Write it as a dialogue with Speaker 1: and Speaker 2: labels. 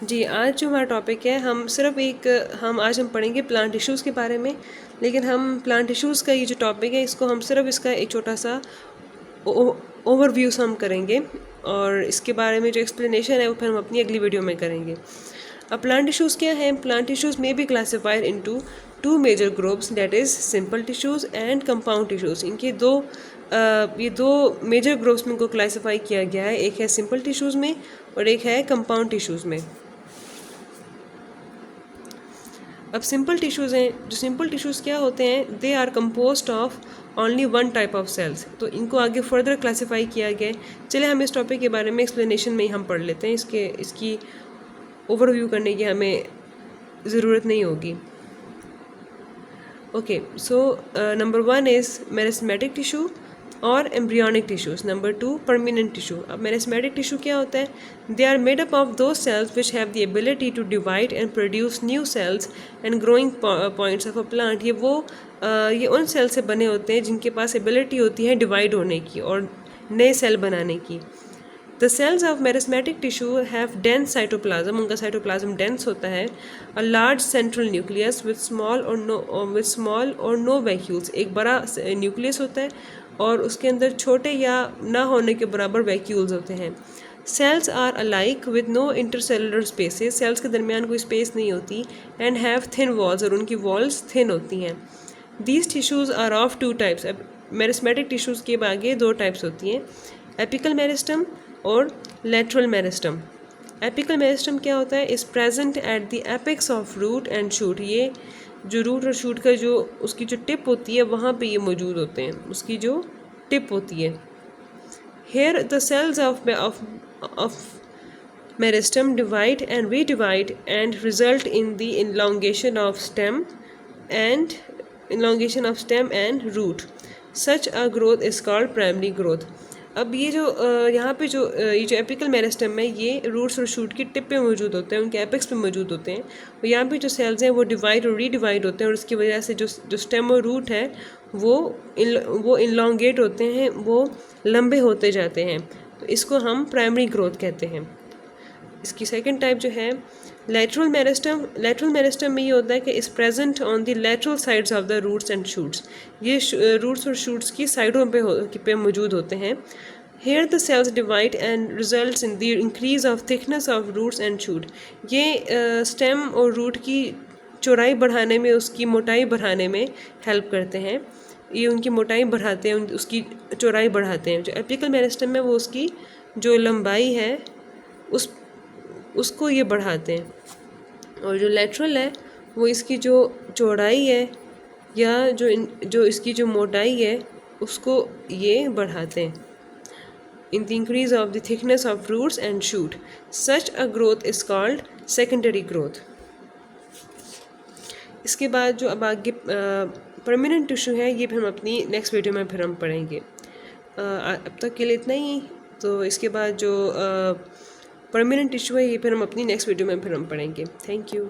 Speaker 1: जी, आज जो हमारा टॉपिक है हम आज पढ़ेंगे प्लांट टिश्यूज़ के बारे में। लेकिन हम प्लांट टिश्यूज़ का ये जो टॉपिक है इसको हम सिर्फ इसका एक छोटा सा ओवरव्यू हम करेंगे और इसके बारे में जो एक्सप्लेनेशन है वो फिर हम अपनी अगली वीडियो में करेंगे। अब प्लांट टिश्यूज़ क्या हैं? प्लांट टिश्यूज़ में be classified into two major groups, that is simple tissues and compound tissues. ये दो मेजर ग्रुप्स में इनको क्लासिफाई किया गया है। एक है सिंपल टिश्यूज़ में और एक है कंपाउंड टिश्यूज़ में। अब सिंपल टिश्यूज़ हैं, जो सिंपल टिश्यूज़ क्या होते हैं? They are composed of only one type of cells. तो इनको आगे फर्दर क्लासिफाई किया गया है। चलिए हम इस टॉपिक के बारे में एक्सप्लेनेशन में ही हम पढ़ लेते हैं। इसकी ओवरव्यू करने की हमें ज़रूरत नहीं होगी। Okay, so number 1 is meristematic tissue और embryonic tissues. Number 2 permanent tissue. अब मेरिस्मेटिक टिश्यू क्या होता है? They are made up of दो cells which have the ability to divide and produce new cells and growing points of a plant. ये उन cell से बने होते हैं जिनके पास एबिलिटी होती है डिवाइड होने की और नए सेल बनाने की। The cells of meristematic tissue have dense cytoplasm. उनका साइटोप्लाज्म डेंस होता है। A large central nucleus with small or no vacuoles. एक बड़ा न्यूक्लियस होता है और उसके अंदर छोटे या ना होने के बराबर वैक्यूल्स होते हैं। Cells are alike with no intercellular spaces. Cells के दरमियान कोई स्पेस नहीं होती। एंड हैव थिन वॉल्स, और उनकी वॉल्स थिन होती हैं। These tissues are of two types. अब मेरिस्मेटिक टिश्यूज़ के आगे दो टाइप्स होती हैं, एपिकल मेरिस्टम और लेटरल मेरिस्टम। एपिकल मेरिस्टम क्या होता है? Is present at the apex of root and shoot. ये जो रूट और शूट का उसकी जो टिप होती है वहाँ पे ये मौजूद होते हैं, उसकी जो टिप होती है। Here the cells of meristem divide and redivide and result in the elongation of stem and root. Such a growth is called primary growth. अब ये जो एपिकल मेरिस्टम है ये रूट्स और शूट की टिप पे मौजूद होते हैं, उनके एपेक्स पे मौजूद होते हैं। और यहाँ पे जो सेल्स हैं वो डिवाइड और रीडिवाइड होते हैं और उसकी वजह से जो स्टेम और रूट है वो इनलोंगेट होते हैं, वो लंबे होते जाते हैं। तो इसको हम प्राइमरी ग्रोथ कहते हैं। इसकी सेकंड टाइप जो है लेटरल मेरिस्टम में ये होता है कि is present on the lateral sides of the roots and shoots. ये रूट्स और शूट्स की साइडों पे मौजूद होते हैं। Here the cells divide and results in the increase of thickness of roots and shoot. ये स्टेम और रूट की चौड़ाई बढ़ाने में, उसकी मोटाई बढ़ाने में हेल्प करते हैं। ये उनकी मोटाई बढ़ाते हैं, उसकी चौड़ाई बढ़ाते हैं। जो एपिकल मेरिस्टम है वो उसकी जो लंबाई है उसको ये बढ़ाते हैं। और जो लेटरल है वो इसकी जो चौड़ाई है या जो इसकी जो मोटाई है उसको ये बढ़ाते हैं। In the increase of the thickness of roots and shoot, such a growth is called secondary growth. इसके बाद जो अब आगे परमानेंट टिश्यू है ये भी हम अपनी नेक्स्ट वीडियो में फिर हम पढ़ेंगे। अब तक के लिए इतना ही। तो इसके बाद जो परमानेंट टिश्यू है ये फिर हम अपनी नेक्स्ट वीडियो में फिर हम पढ़ेंगे। Thank you.